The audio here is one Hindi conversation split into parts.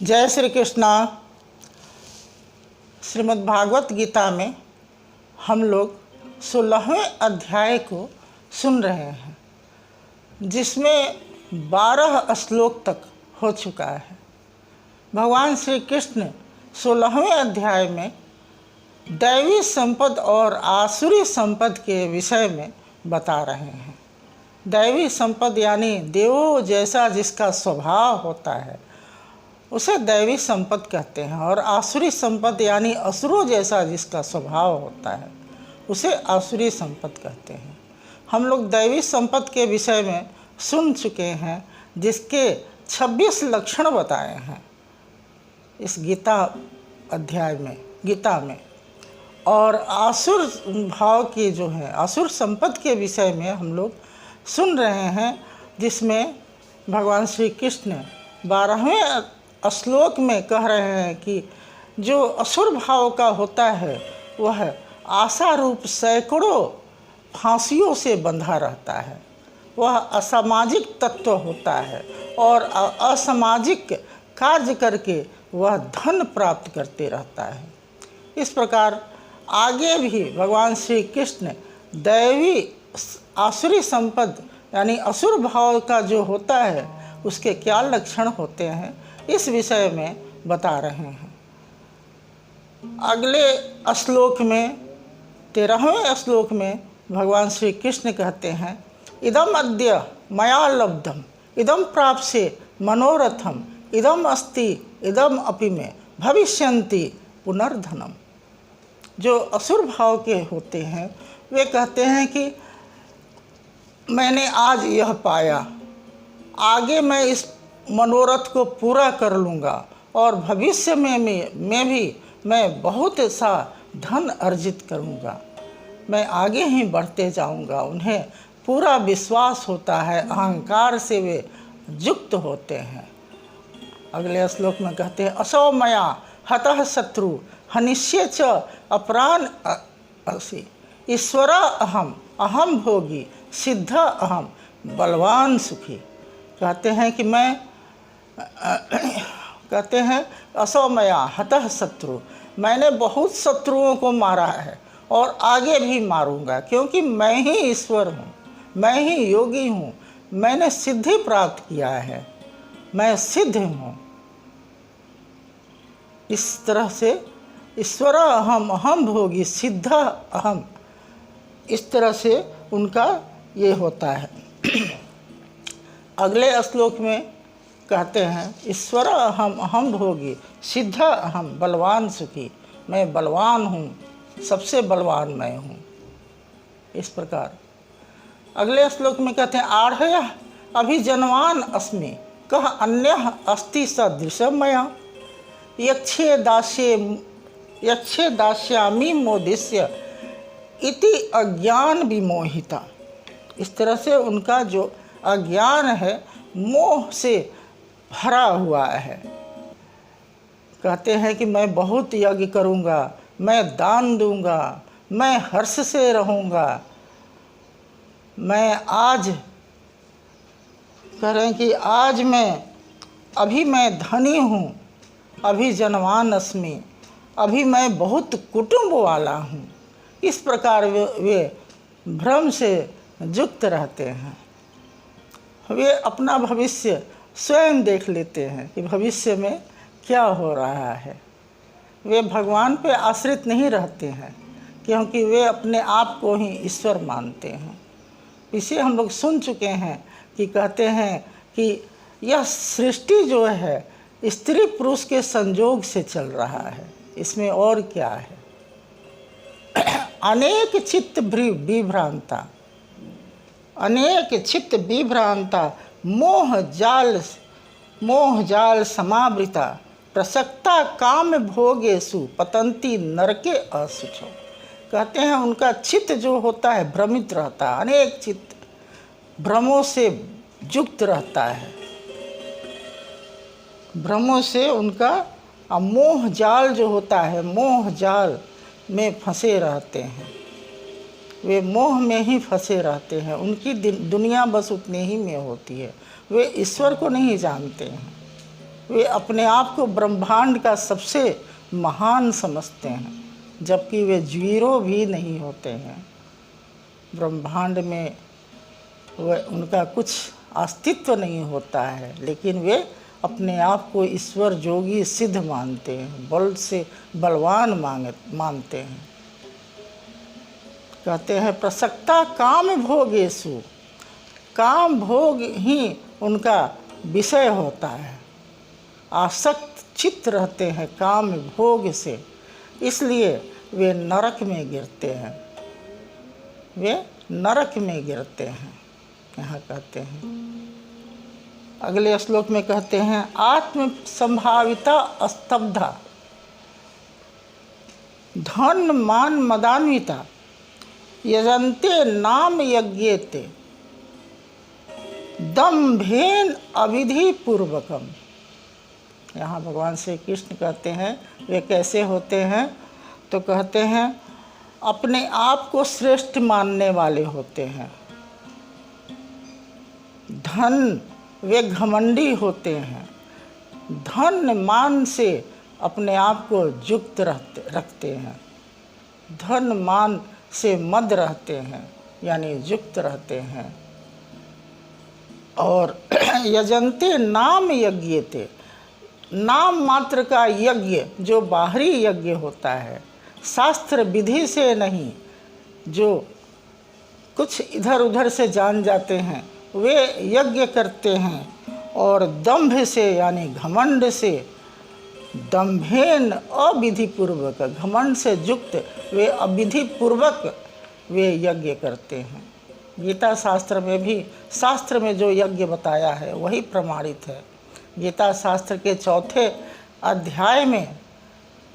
जय श्री कृष्णा। श्रीमद् भागवत गीता में हम लोग 16वें अध्याय को सुन रहे हैं, जिसमें 12 श्लोक तक हो चुका है। भगवान श्री कृष्ण 16वें अध्याय में दैवी संपद और आसुरी संपद के विषय में बता रहे हैं। दैवी संपद यानी देवों जैसा जिसका स्वभाव होता है उसे दैवी संपद कहते हैं, और आसुरी संपद यानी असुरों जैसा जिसका स्वभाव होता है उसे आसुरी संपद कहते हैं। हम लोग दैवी संपद के विषय में सुन चुके हैं, जिसके 26 लक्षण बताए हैं इस गीता में। और आसुर भाव की जो है आसुर संपद के विषय में हम लोग सुन रहे हैं, जिसमें भगवान श्री कृष्ण 12वें श्लोक में कह रहे हैं कि जो असुर भाव का होता है वह आशा रूप सैकड़ों फांसियों से बंधा रहता है। वह असामाजिक तत्व होता है और असामाजिक कार्य करके वह धन प्राप्त करते रहता है। इस प्रकार आगे भी भगवान श्री कृष्ण दैवी आसुरी संपद यानी असुर भाव का जो होता है उसके क्या लक्षण होते हैं इस विषय में बता रहे हैं। अगले श्लोक में 13वें श्लोक में भगवान श्री कृष्ण कहते हैं, इदम अद्य मया लब्धम इदम प्राप्से मनोरथम इदम अस्ति इदम अपि में भविष्यन्ति पुनर्धनम। जो असुर भाव के होते हैं वे कहते हैं कि मैंने आज यह पाया, आगे मैं इस मनोरथ को पूरा कर लूँगा और भविष्य में भी मैं बहुत सा धन अर्जित करूँगा। मैं आगे ही बढ़ते जाऊँगा। उन्हें पूरा विश्वास होता है, अहंकार से वे युक्त होते हैं। अगले श्लोक में कहते हैं, असौ मया हतः शत्रु हनिष्ये च अपरान असि ईश्वर अहम भोगी सिद्ध अहम बलवान सुखी। कहते हैं कि कहते हैं असौ मया हतः शत्रु, मैंने बहुत शत्रुओं को मारा है और आगे भी मारूंगा, क्योंकि मैं ही ईश्वर हूँ, मैं ही योगी हूँ, मैंने सिद्धि प्राप्त किया है, मैं सिद्ध हूँ। इस तरह से ईश्वर अहम भोगी सिद्ध अहम, इस तरह से उनका ये होता है। अगले श्लोक में कहते हैं, ईश्वर अहम भोगी सिद्ध अहम बलवान सुखी, मैं बलवान हूँ, सबसे बलवान मैं हूँ। इस प्रकार अगले श्लोक में कहते हैं, आढ़य अभिजनवान अस्मि कह अन्यः अस्ति सदृशं मया यक्षे दास्यामि मोदिष्य इति अज्ञान विमोहिता। इस तरह से उनका जो अज्ञान है मोह से भरा हुआ है। कहते हैं कि मैं बहुत यज्ञ करूँगा, मैं दान दूँगा, मैं हर्ष से रहूँगा, मैं आज कह रहे हैं कि आज अभी मैं धनी हूँ, अभी जनवान अस्मि, अभी मैं बहुत कुटुंब वाला हूँ। इस प्रकार वे भ्रम से युक्त रहते हैं। वे अपना भविष्य स्वयं देख लेते हैं कि भविष्य में क्या हो रहा है। वे भगवान पे आश्रित नहीं रहते हैं, क्योंकि वे अपने आप को ही ईश्वर मानते हैं। इसे हम लोग सुन चुके हैं कि कहते हैं कि यह सृष्टि जो है स्त्री पुरुष के संयोग से चल रहा है, इसमें और क्या है। अनेक चित्त विभ्रांता मोह जाल समावृता प्रसक्ता काम भोगेषु पतंती नरके असुचो। कहते हैं उनका चित्त जो होता है भ्रमित रहता है, अनेक चित्त भ्रमों से युक्त रहता है। भ्रमों से उनका मोह जाल जो होता है, मोह जाल में फंसे रहते हैं। वे मोह में ही फंसे रहते हैं, उनकी दुनिया बस उतने ही में होती है, वे ईश्वर को नहीं जानते हैं। वे अपने आप को ब्रह्मांड का सबसे महान समझते हैं, जबकि वे जीरो भी नहीं होते हैं। ब्रह्मांड में वह उनका कुछ अस्तित्व नहीं होता है, लेकिन वे अपने आप को ईश्वर जोगी सिद्ध मानते हैं, बल से बलवान मानते हैं। कहते हैं प्रसक्ता काम भोगेषु, काम भोग ही उनका विषय होता है, आसक्त चित्त रहते हैं काम भोग से, इसलिए वे नरक में गिरते हैं, वे नरक में गिरते हैं। यहाँ कहते हैं, अगले श्लोक में कहते हैं आत्म संभाविता स्तब्धा धन मान मदान्विता यजन्ते नाम यज्ञेते दम्भेन अविधि पूर्वकम। यहाँ भगवान श्री कृष्ण कहते हैं वे कैसे होते हैं, तो कहते हैं अपने आप को श्रेष्ठ मानने वाले होते हैं। धन वे घमंडी होते हैं, धन मान से अपने आप को युक्त रखते हैं, धन मान से मद रहते हैं, यानी युक्त रहते हैं। और यजन्ते नाम यज्ञेते, नाम मात्र का यज्ञ जो बाहरी यज्ञ होता है, शास्त्र विधि से नहीं, जो कुछ इधर उधर से जान जाते हैं वे यज्ञ करते हैं। और दंभ से यानी घमंड से, दंभेन अविधि पूर्वक, घमंड से युक्त वे अविधि पूर्वक वे यज्ञ करते हैं। गीता शास्त्र में भी, शास्त्र में जो यज्ञ बताया है वही प्रमाणित है। गीता शास्त्र के 4 अध्याय में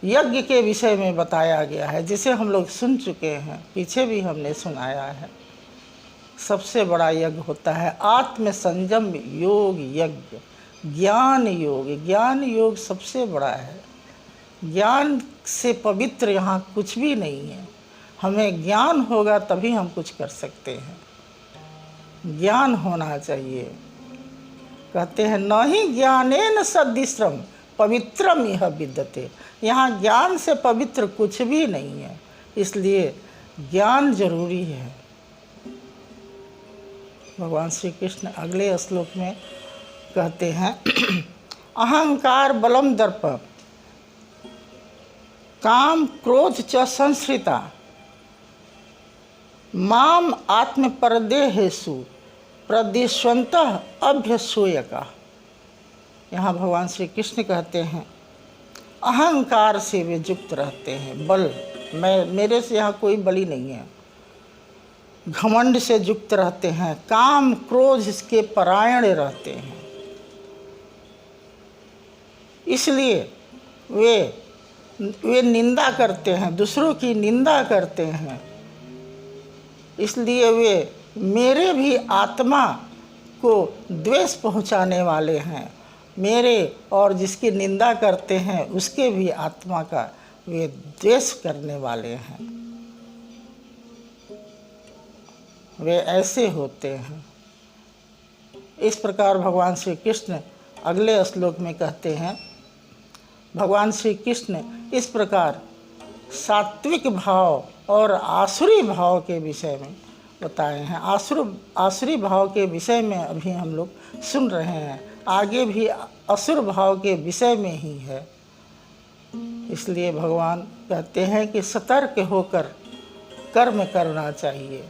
यज्ञ के विषय में बताया गया है, जिसे हम लोग सुन चुके हैं, पीछे भी हमने सुनाया है। सबसे बड़ा यज्ञ होता है आत्म संयम योग यज्ञ, ज्ञान योग। ज्ञान योग सबसे बड़ा है। ज्ञान से पवित्र यहाँ कुछ भी नहीं है। हमें ज्ञान होगा तभी हम कुछ कर सकते हैं, ज्ञान होना चाहिए। कहते हैं न ही ज्ञानेन सदृशम पवित्रम यह विद्यते। यहाँ ज्ञान से पवित्र कुछ भी नहीं है, इसलिए ज्ञान जरूरी है। भगवान श्री कृष्ण अगले श्लोक में कहते हैं अहंकार बलम दर्प काम क्रोध च संश्रिता माम आत्म परदेहेषु प्रदिश्वन्तः अभ्यसूयका। यहाँ भगवान श्री कृष्ण कहते हैं अहंकार से वे युक्त रहते हैं, बल मेरे से यहाँ कोई बली नहीं है। घमंड से युक्त रहते हैं, काम क्रोध इसके परायण रहते हैं, इसलिए वे निंदा करते हैं, दूसरों की निंदा करते हैं, इसलिए वे मेरे भी आत्मा को द्वेष पहुंचाने वाले हैं। मेरे और जिसकी निंदा करते हैं उसके भी आत्मा का वे द्वेष करने वाले हैं। वे ऐसे होते हैं। इस प्रकार भगवान श्री कृष्ण अगले श्लोक में कहते हैं, भगवान श्री कृष्ण इस प्रकार सात्विक भाव और आसुरी भाव के विषय में बताए हैं। आसुरी भाव के विषय में अभी हम लोग सुन रहे हैं, आगे भी असुर भाव के विषय में ही है। इसलिए भगवान कहते हैं कि सतर्क होकर कर्म करना चाहिए,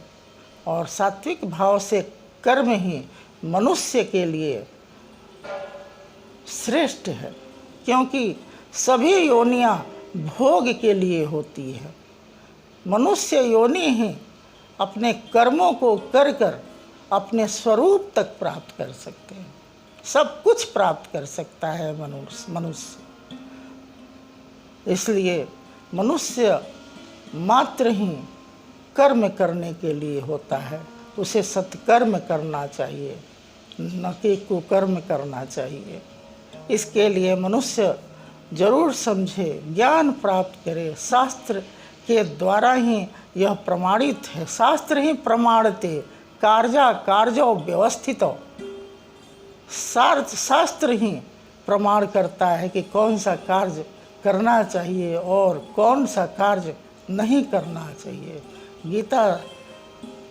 और सात्विक भाव से कर्म ही मनुष्य के लिए श्रेष्ठ है, क्योंकि सभी योनियां भोग के लिए होती है। मनुष्य योनि ही अपने कर्मों को कर कर अपने स्वरूप तक प्राप्त कर सकते हैं, सब कुछ प्राप्त कर सकता है मनुष्य। इसलिए मनुष्य मात्र ही कर्म करने के लिए होता है, उसे सत्कर्म करना चाहिए, न कि कुकर्म करना चाहिए। इसके लिए मनुष्य जरूर समझे, ज्ञान प्राप्त करे। शास्त्र के द्वारा ही यह प्रमाणित है, शास्त्र ही प्रमाणते कार्या कार्यो व्यवस्थितो। शास्त्र ही प्रमाण करता है कि कौन सा कार्य करना चाहिए और कौन सा कार्य नहीं करना चाहिए। गीता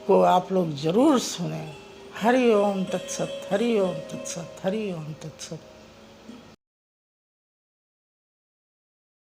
को आप लोग जरूर सुने। हरि ओम तत्सत, हरि ओम तत्सत, हरि ओम तत्सत।